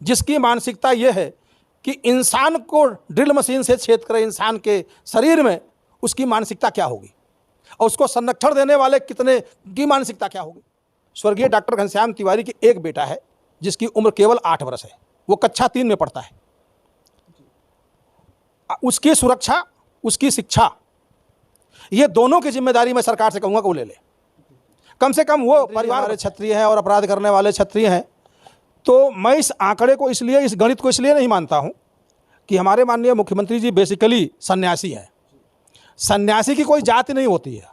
जिसकी मानसिकता ये है कि इंसान को ड्रिल मशीन से छेद कर इंसान के शरीर में, उसकी मानसिकता क्या होगी, और उसको संरक्षण देने वाले कितने की मानसिकता क्या होगी। स्वर्गीय डॉक्टर घनश्याम तिवारी की एक बेटा है जिसकी उम्र केवल 8 वर्ष है, वो कक्षा 3 में पढ़ता है। उसकी सुरक्षा, उसकी शिक्षा, ये दोनों की जिम्मेदारी मैं सरकार से कहूँगा कि वो ले ले। कम से कम वो परिवार वाले क्षत्रिय हैं और अपराध करने वाले क्षत्रिय हैं। तो मैं इस आंकड़े को इसलिए, इस गणित को इसलिए नहीं मानता हूँ कि हमारे माननीय मुख्यमंत्री जी बेसिकली सन्यासी हैं। सन्यासी की कोई जाति नहीं होती है,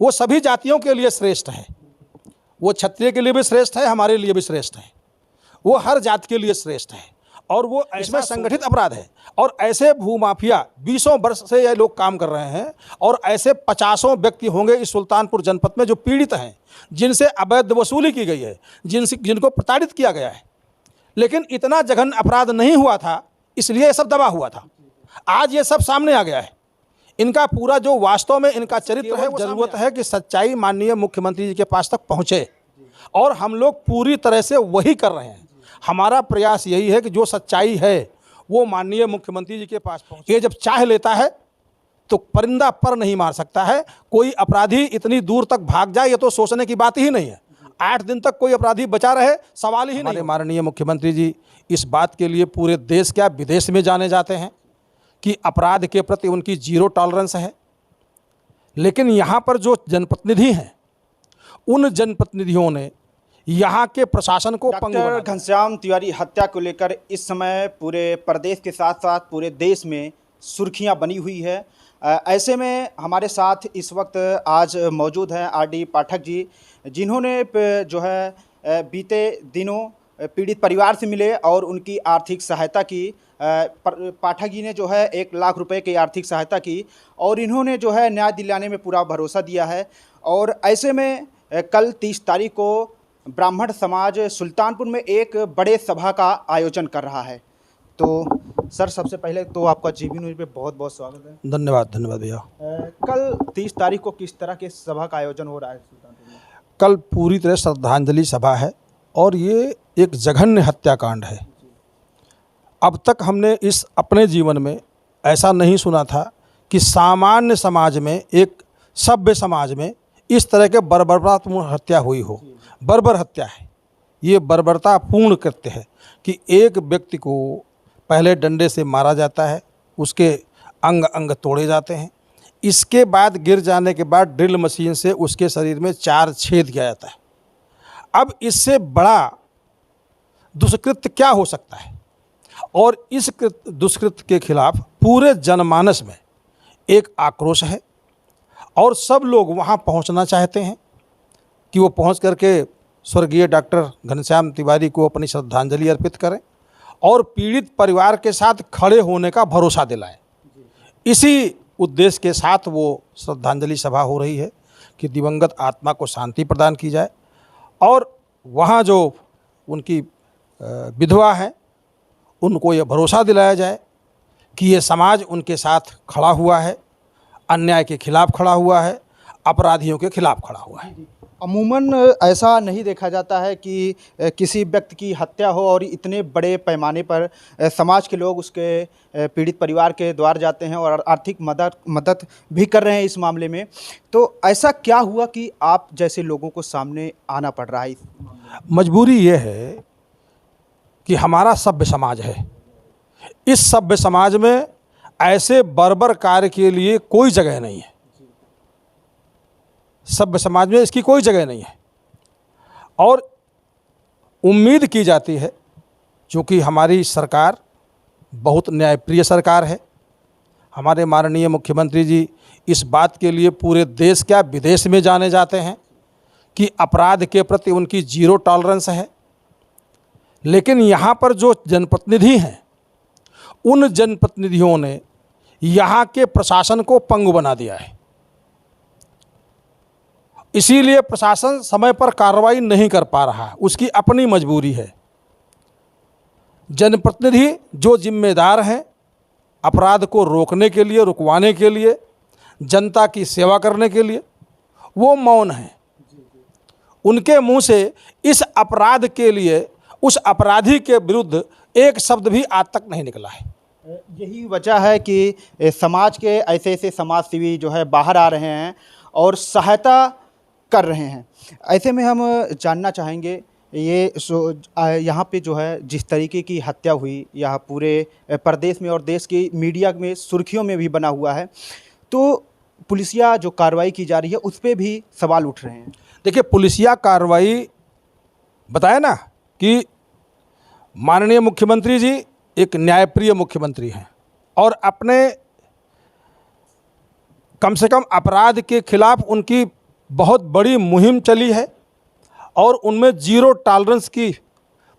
वो सभी जातियों के लिए श्रेष्ठ है। वो क्षत्रिय के लिए भी श्रेष्ठ है, हमारे लिए भी श्रेष्ठ है, वो हर जाति के लिए श्रेष्ठ है। और वो इसमें संगठित अपराध है। और ऐसे भूमाफिया 20 वर्ष से ये लोग काम कर रहे हैं, और ऐसे 50 व्यक्ति होंगे इस सुल्तानपुर जनपद में जो पीड़ित हैं, जिनसे अवैध वसूली की गई है, जिनको प्रताड़ित किया गया है। लेकिन इतना जघन्य अपराध नहीं हुआ था, इसलिए ये सब दबा हुआ था। आज ये सब सामने आ गया है। इनका पूरा जो वास्तव में इनका चरित्र है, वो जरूरत है कि सच्चाई माननीय मुख्यमंत्री जी के पास तक पहुँचे, और हम लोग पूरी तरह से वही कर रहे हैं। हमारा प्रयास यही है कि जो सच्चाई है वो माननीय मुख्यमंत्री जी के पास पहुंचे। ये जब चाह लेता है तो परिंदा पर नहीं मार सकता है। कोई अपराधी इतनी दूर तक भाग जाए, ये तो सोचने की बात ही नहीं है। 8 दिन तक कोई अपराधी बचा रहे, सवाल ही नहीं। माननीय मुख्यमंत्री जी इस बात के लिए पूरे देश क्या विदेश में जाने जाते हैं कि अपराध के प्रति उनकी 0 टॉलरेंस है। लेकिन यहाँ पर जो जनप्रतिनिधि हैं, उन जनप्रतिनिधियों ने यहाँ के प्रशासन को डॉक्टर घनश्याम तिवारी हत्या को लेकर इस समय पूरे प्रदेश के साथ साथ पूरे देश में सुर्खियां बनी हुई है। ऐसे में हमारे साथ इस वक्त आज मौजूद हैं आरडी पाठक जी, जिन्होंने जो है बीते दिनों पीड़ित परिवार से मिले और उनकी आर्थिक सहायता की। पाठक जी ने जो है 1 लाख रुपए की आर्थिक सहायता की, और इन्होंने जो है न्याय दिलाने में पूरा भरोसा दिया है। और ऐसे में कल 30 तारीख को ब्राह्मण समाज सुल्तानपुर में एक बड़े सभा का आयोजन कर रहा है। तो सर, सबसे पहले तो आपका जीबी न्यूज़ पे बहुत बहुत स्वागत है। धन्यवाद भैया। कल 30 तारीख को किस तरह के सभा का आयोजन हो रहा है सुल्तानपुर में? कल पूरी तरह श्रद्धांजलि सभा है, और ये एक जघन्य हत्याकांड है। अब तक हमने इस अपने जीवन में ऐसा नहीं सुना था कि सामान्य समाज में, एक सभ्य समाज में इस तरह के बर्बरतापूर्ण हत्या हुई हो। बर्बर हत्या है ये, बर्बरतापूर्ण कृत्य है कि एक व्यक्ति को पहले डंडे से मारा जाता है, उसके अंग अंग तोड़े जाते हैं, इसके बाद गिर जाने के बाद ड्रिल मशीन से उसके शरीर में 4 छेद किया जाता है। अब इससे बड़ा दुष्कृत्य क्या हो सकता है? और इस दुष्कृत्य के खिलाफ पूरे जनमानस में एक आक्रोश है, और सब लोग वहाँ पहुँचना चाहते हैं कि वो पहुँच करके स्वर्गीय डॉक्टर घनश्याम तिवारी को अपनी श्रद्धांजलि अर्पित करें और पीड़ित परिवार के साथ खड़े होने का भरोसा दिलाएं। इसी उद्देश्य के साथ वो श्रद्धांजलि सभा हो रही है कि दिवंगत आत्मा को शांति प्रदान की जाए, और वहाँ जो उनकी विधवा हैं उनको ये भरोसा दिलाया जाए कि ये समाज उनके साथ खड़ा हुआ है, अन्याय के खिलाफ खड़ा हुआ है, अपराधियों के खिलाफ खड़ा हुआ है। अमूमन ऐसा नहीं देखा जाता है कि किसी व्यक्ति की हत्या हो और इतने बड़े पैमाने पर समाज के लोग उसके पीड़ित परिवार के द्वार जाते हैं और आर्थिक मदद भी कर रहे हैं इस मामले में। तो ऐसा क्या हुआ कि आप जैसे लोगों को सामने आना पड़ रहा है? मजबूरी ये है कि हमारा सभ्य समाज है। इस सभ्य समाज में ऐसे बर्बर कार्य के लिए कोई जगह नहीं है। सभ्य समाज में इसकी कोई जगह नहीं है, और उम्मीद की जाती है, क्योंकि हमारी सरकार बहुत न्यायप्रिय सरकार है। हमारे माननीय मुख्यमंत्री जी इस बात के लिए पूरे देश क्या विदेश में जाने जाते हैं कि अपराध के प्रति उनकी 0 टॉलरेंस है। लेकिन यहाँ पर जो जनप्रतिनिधि हैं, उन जनप्रतिनिधियों ने यहाँ के प्रशासन को पंगु बना दिया है। इसीलिए प्रशासन समय पर कार्रवाई नहीं कर पा रहा है, उसकी अपनी मजबूरी है। जनप्रतिनिधि जो जिम्मेदार हैं अपराध को रोकने के लिए, रुकवाने के लिए, जनता की सेवा करने के लिए, वो मौन हैं। उनके मुंह से इस अपराध के लिए उस अपराधी के विरुद्ध एक शब्द भी आज तक नहीं निकला है। यही वजह है कि समाज के ऐसे ऐसे समाज सेवी जो है बाहर आ रहे हैं और सहायता कर रहे हैं। ऐसे में हम जानना चाहेंगे ये यहाँ पे जो है जिस तरीके की हत्या हुई, यह पूरे प्रदेश में और देश की मीडिया में सुर्खियों में भी बना हुआ है, तो पुलिसिया जो कार्रवाई की जा रही है उस पर भी सवाल उठ रहे हैं। देखिए, पुलिसिया कार्रवाई बताया ना कि माननीय मुख्यमंत्री जी एक न्यायप्रिय मुख्यमंत्री हैं और अपने कम से कम अपराध के खिलाफ उनकी बहुत बड़ी मुहिम चली है और उनमें जीरो टॉलरेंस की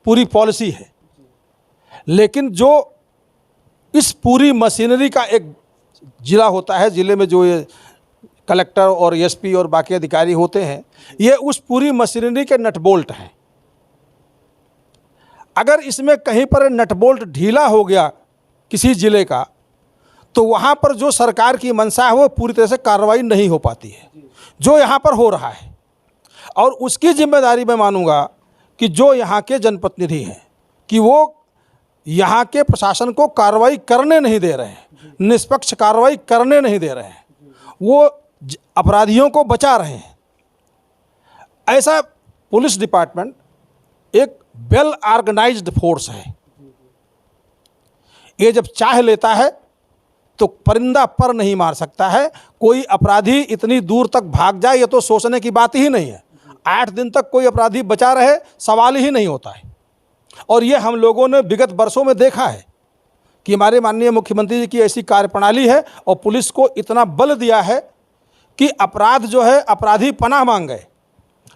पूरी पॉलिसी है। लेकिन जो इस पूरी मशीनरी का एक ज़िला होता है, ज़िले में जो ये कलेक्टर और एसपी और बाकी अधिकारी होते हैं, ये उस पूरी मशीनरी के नट बोल्ट हैं। अगर इसमें कहीं पर नट बोल्ट ढीला हो गया किसी ज़िले का, तो वहाँ पर जो सरकार की मंशा है वो पूरी तरह से कार्रवाई नहीं हो पाती है, जो यहाँ पर हो रहा है। और उसकी जिम्मेदारी मैं मानूंगा कि जो यहाँ के जनप्रतिनिधि हैं कि वो यहाँ के प्रशासन को कार्रवाई करने नहीं दे रहे हैं, निष्पक्ष कार्रवाई करने नहीं दे रहे हैं, वो अपराधियों को बचा रहे हैं। ऐसा पुलिस डिपार्टमेंट एक वेल ऑर्गेनाइज्ड फोर्स है। ये जब चाह लेता है तो परिंदा पर नहीं मार सकता है। कोई अपराधी इतनी दूर तक भाग जाए ये तो सोचने की बात ही नहीं है। 8 दिन तक कोई अपराधी बचा रहे, सवाल ही नहीं होता है। और ये हम लोगों ने विगत वर्षों में देखा है कि हमारे माननीय मुख्यमंत्री जी की ऐसी कार्यप्रणाली है और पुलिस को इतना बल दिया है कि अपराध जो है अपराधी पनाह मांग गए।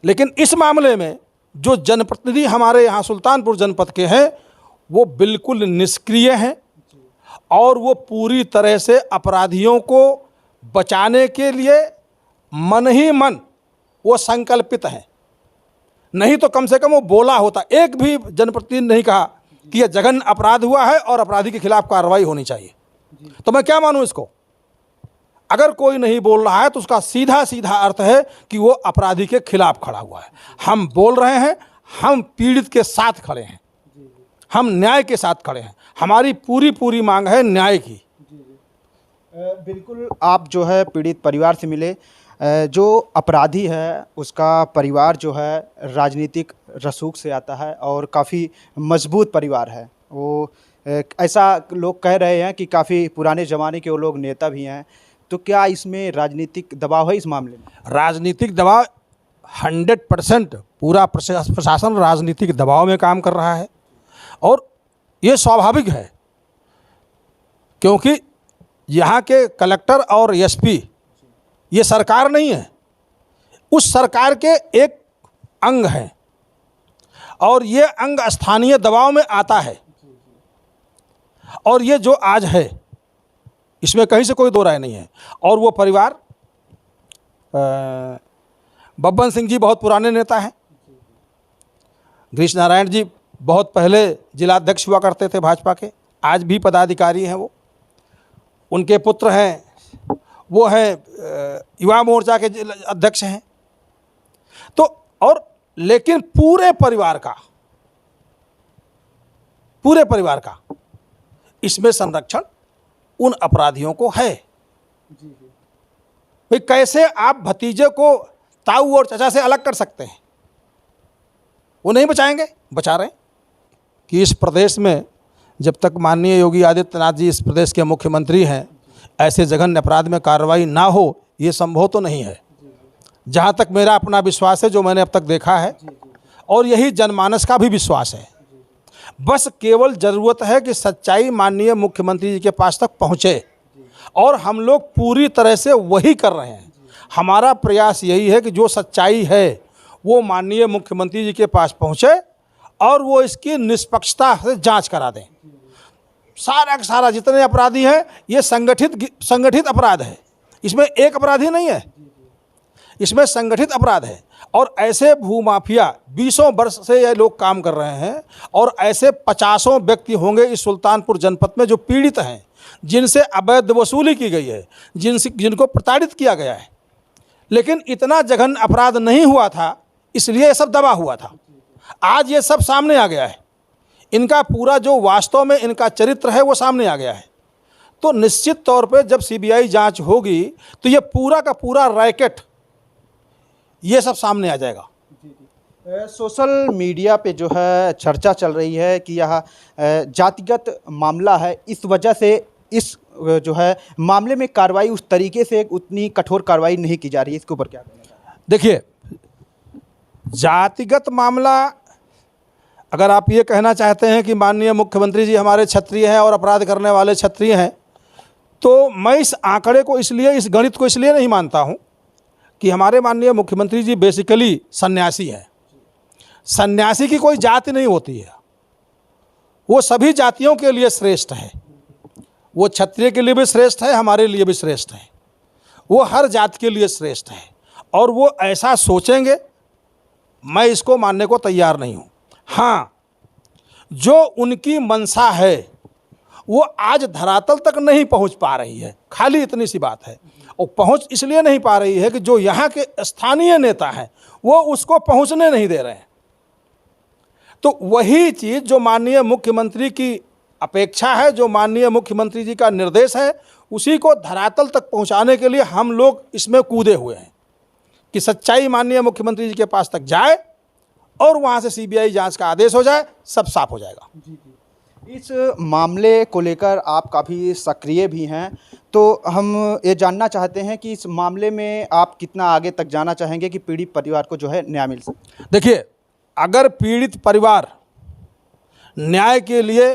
लेकिन इस मामले में जो जनप्रतिनिधि हमारे यहाँ सुल्तानपुर जनपद के हैं वो बिल्कुल निष्क्रिय हैं और वो पूरी तरह से अपराधियों को बचाने के लिए मन ही मन वो संकल्पित हैं। नहीं तो कम से कम वो बोला होता। एक भी जनप्रतिनिधि नहीं कहा कि यह जघन्य अपराध हुआ है और अपराधी के खिलाफ कार्रवाई होनी चाहिए। तो मैं क्या मानूं इसको? अगर कोई नहीं बोल रहा है तो उसका सीधा सीधा अर्थ है कि वो अपराधी के खिलाफ खड़ा हुआ है। हम बोल रहे हैं, हम पीड़ित के साथ खड़े हैं, हम न्याय के साथ खड़े हैं। हमारी पूरी मांग है न्याय की। बिल्कुल, आप जो है पीड़ित परिवार से मिले। जो अपराधी है उसका परिवार जो है राजनीतिक रसूख से आता है और काफ़ी मजबूत परिवार है। वो ऐसा लोग कह रहे हैं कि काफ़ी पुराने ज़माने के वो लोग नेता भी हैं। तो क्या इसमें राजनीतिक दबाव है इस मामले में? राजनीतिक दबाव 100% पूरा प्रशासन राजनीतिक दबाव में काम कर रहा है और ये स्वाभाविक है, क्योंकि यहाँ के कलेक्टर और एसपी ये सरकार नहीं है, उस सरकार के एक अंग हैं और ये अंग स्थानीय दबाव में आता है। और ये जो आज है इसमें कहीं से कोई दो राय नहीं है। और वो परिवार, बब्बन सिंह जी बहुत पुराने नेता हैं, गिरीश नारायण जी बहुत पहले जिलाध्यक्ष हुआ करते थे भाजपा के, आज भी पदाधिकारी हैं वो। उनके पुत्र हैं, वो हैं युवा मोर्चा के अध्यक्ष हैं। तो और लेकिन पूरे परिवार का इसमें संरक्षण उन अपराधियों को है। भाई कैसे आप भतीजे को ताऊ और चाचा से अलग कर सकते हैं? वो नहीं बचाएंगे, बचा रहे हैं। कि इस प्रदेश में जब तक माननीय योगी आदित्यनाथ जी इस प्रदेश के मुख्यमंत्री हैं, ऐसे जघन्य अपराध में कार्रवाई ना हो ये संभव तो नहीं है। जहाँ तक मेरा अपना विश्वास है, जो मैंने अब तक देखा है, और यही जनमानस का भी विश्वास है। बस केवल ज़रूरत है कि सच्चाई माननीय मुख्यमंत्री जी के पास तक पहुँचे और हम लोग पूरी तरह से वही कर रहे हैं। हमारा प्रयास यही है कि जो सच्चाई है वो माननीय मुख्यमंत्री जी के पास पहुँचे और वो इसकी निष्पक्षता से जांच करा दें। सारा का सारा जितने अपराधी हैं ये संगठित अपराध है, इसमें एक अपराधी नहीं है, इसमें संगठित अपराध है। और ऐसे भूमाफिया 20 वर्ष से ये लोग काम कर रहे हैं और ऐसे 50 व्यक्ति होंगे इस सुल्तानपुर जनपद में जो पीड़ित हैं, जिनसे अवैध वसूली की गई है, जिनको प्रताड़ित किया गया है। लेकिन इतना जघन्य अपराध नहीं हुआ था, इसलिए ये सब दबा हुआ था। आज ये सब सामने आ गया है। इनका पूरा जो वास्तव में इनका चरित्र है वो सामने आ गया है। तो निश्चित तौर पे जब सीबीआई जांच होगी तो ये पूरा का पूरा रैकेट ये सब सामने आ जाएगा। सोशल मीडिया पे जो है चर्चा चल रही है कि यह जातिगत मामला है, इस वजह से इस जो है मामले में कार्रवाई उस तरीके से उतनी कठोर कार्रवाई नहीं की जा रही है, इसके ऊपर क्या कहना चाहेंगे? देखिए, जातिगत मामला अगर आप ये कहना चाहते हैं कि माननीय मुख्यमंत्री जी हमारे क्षत्रिय हैं और अपराध करने वाले क्षत्रिय हैं, तो मैं इस आंकड़े को इसलिए, इस गणित को इसलिए नहीं मानता हूं कि हमारे माननीय मुख्यमंत्री जी बेसिकली सन्यासी हैं। सन्यासी की कोई जाति नहीं होती है, वो सभी जातियों के लिए श्रेष्ठ है। वो क्षत्रिय के लिए भी श्रेष्ठ है, हमारे लिए भी श्रेष्ठ है, वो हर जाति के लिए श्रेष्ठ है और वो ऐसा सोचेंगे, मैं इसको मानने को तैयार नहीं हूँ। हाँ, जो उनकी मंशा है वो आज धरातल तक नहीं पहुँच पा रही है, खाली इतनी सी बात है। और पहुँच इसलिए नहीं पा रही है कि जो यहाँ के स्थानीय नेता हैं वो उसको पहुँचने नहीं दे रहे हैं। तो वही चीज़ जो माननीय मुख्यमंत्री की अपेक्षा है, जो माननीय मुख्यमंत्री जी का निर्देश है, उसी को धरातल तक पहुंचाने के लिए हम लोग इसमें कूदे हुए हैं कि सच्चाई माननीय मुख्यमंत्री जी के पास तक जाए और वहां से सीबीआई जांच का आदेश हो जाए, सब साफ हो जाएगा। इस मामले को लेकर आप काफ़ी सक्रिय भी हैं, तो हम ये जानना चाहते हैं कि इस मामले में आप कितना आगे तक जाना चाहेंगे कि पीड़ित परिवार को जो है न्याय मिल सके? देखिए, अगर पीड़ित परिवार न्याय के लिए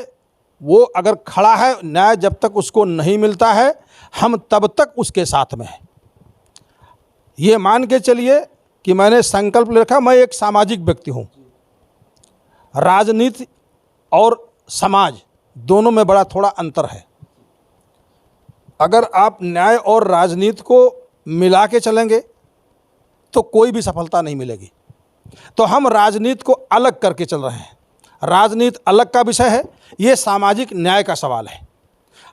वो अगर खड़ा है, न्याय जब तक उसको नहीं मिलता है हम तब तक उसके साथ में हैं। ये मान के चलिए कि मैंने संकल्प ले रखा, मैं एक सामाजिक व्यक्ति हूँ। राजनीति और समाज दोनों में बड़ा थोड़ा अंतर है। अगर आप न्याय और राजनीति को मिला के चलेंगे तो कोई भी सफलता नहीं मिलेगी। तो हम राजनीति को अलग करके चल रहे हैं। राजनीति अलग का विषय है, ये सामाजिक न्याय का सवाल है।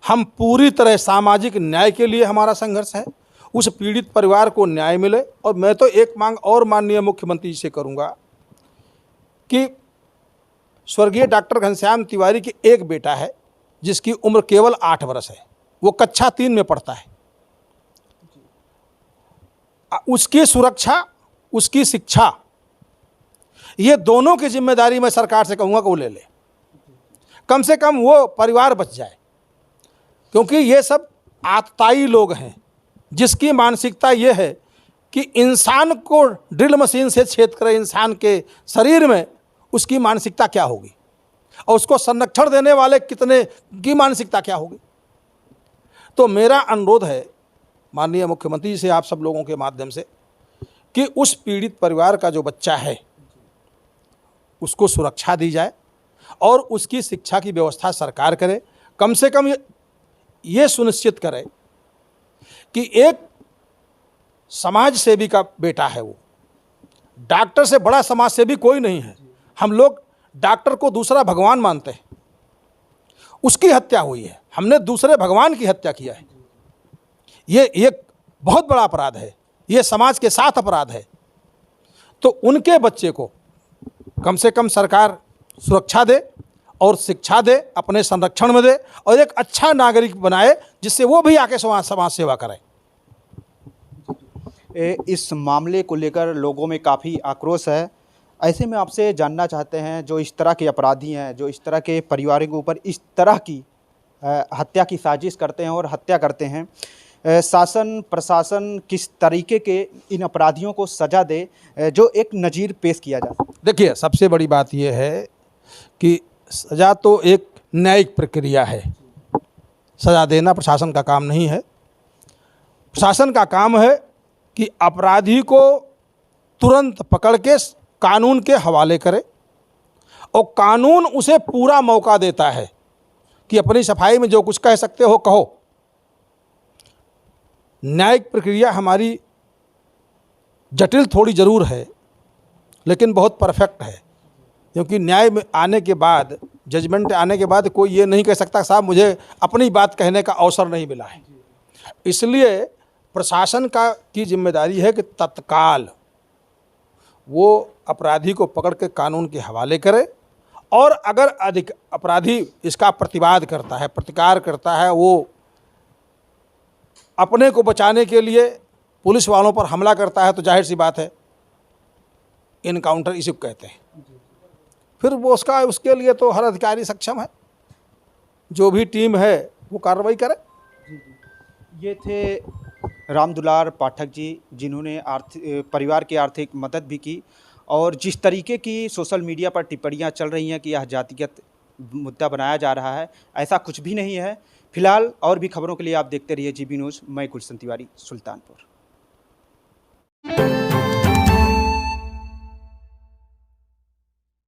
हम पूरी तरह सामाजिक न्याय के लिए हमारा संघर्ष है, उस पीड़ित परिवार को न्याय मिले। और मैं तो एक मांग और माननीय मुख्यमंत्री जी से करूंगा कि स्वर्गीय डॉक्टर घनश्याम तिवारी की एक बेटा है जिसकी उम्र केवल 8 वर्ष है, वो कक्षा 3 में पढ़ता है। उसकी सुरक्षा, उसकी शिक्षा, ये दोनों की जिम्मेदारी मैं सरकार से कहूँगा कि वो ले ले। कम से कम वो परिवार बच जाए, क्योंकि ये सब आतताई लोग हैं जिसकी मानसिकता ये है कि इंसान को ड्रिल मशीन से छेद कर इंसान के शरीर में उसकी मानसिकता क्या होगी और उसको संरक्षण देने वाले कितने की मानसिकता क्या होगी। तो मेरा अनुरोध है माननीय मुख्यमंत्री जी से, आप सब लोगों के माध्यम से, कि उस पीड़ित परिवार का जो बच्चा है उसको सुरक्षा दी जाए और उसकी शिक्षा की व्यवस्था सरकार करे। कम से कम ये सुनिश्चित करे कि एक समाज सेवी का बेटा है, वो डॉक्टर से बड़ा समाज सेवी कोई नहीं है। हम लोग डॉक्टर को दूसरा भगवान मानते हैं, उसकी हत्या हुई है, हमने दूसरे भगवान की हत्या किया है। ये बहुत बड़ा अपराध है, ये समाज के साथ अपराध है। तो उनके बच्चे को कम से कम सरकार सुरक्षा दे और शिक्षा दे, अपने संरक्षण में दे और एक अच्छा नागरिक बनाए जिससे वो भी आके समाज सेवा करे। इस मामले को लेकर लोगों में काफ़ी आक्रोश है। ऐसे में आपसे जानना चाहते हैं, जो इस तरह के अपराधी हैं, जो इस तरह के परिवारों के ऊपर इस तरह की हत्या की साजिश करते हैं और हत्या करते हैं, शासन प्रशासन किस तरीके के इन अपराधियों को सज़ा दे जो एक नज़ीर पेश किया जा सके? देखिए, सबसे बड़ी बात यह है कि सज़ा तो एक न्यायिक प्रक्रिया है, सज़ा देना प्रशासन का काम नहीं है। प्रशासन का काम है कि अपराधी को तुरंत पकड़ के कानून के हवाले करे और कानून उसे पूरा मौका देता है कि अपनी सफाई में जो कुछ कह सकते हो कहो। न्यायिक प्रक्रिया हमारी जटिल थोड़ी ज़रूर है लेकिन बहुत परफेक्ट है, क्योंकि न्याय में आने के बाद, जजमेंट आने के बाद कोई ये नहीं कह सकता साहब मुझे अपनी बात कहने का अवसर नहीं मिला है। इसलिए प्रशासन की जिम्मेदारी है कि तत्काल वो अपराधी को पकड़ के कानून के हवाले करे और अगर अधिक अपराधी इसका प्रतिवाद करता है, प्रतिकार करता है, वो अपने को बचाने के लिए पुलिस वालों पर हमला करता है, तो जाहिर सी बात है इनकाउंटर इसी को कहते हैं। फिर वो उसके लिए तो हर अधिकारी सक्षम है, जो भी टीम है वो कार्रवाई करे। ये थे रामदुलार पाठक जी, जिन्होंने परिवार की आर्थिक मदद भी की, और जिस तरीके की सोशल मीडिया पर टिप्पणियां चल रही हैं कि यह जातिगत मुद्दा बनाया जा रहा है, ऐसा कुछ भी नहीं है। फिलहाल और भी खबरों के लिए आप देखते रहिए GB न्यूज़। मैं गुलशन तिवारी, सुल्तानपुर।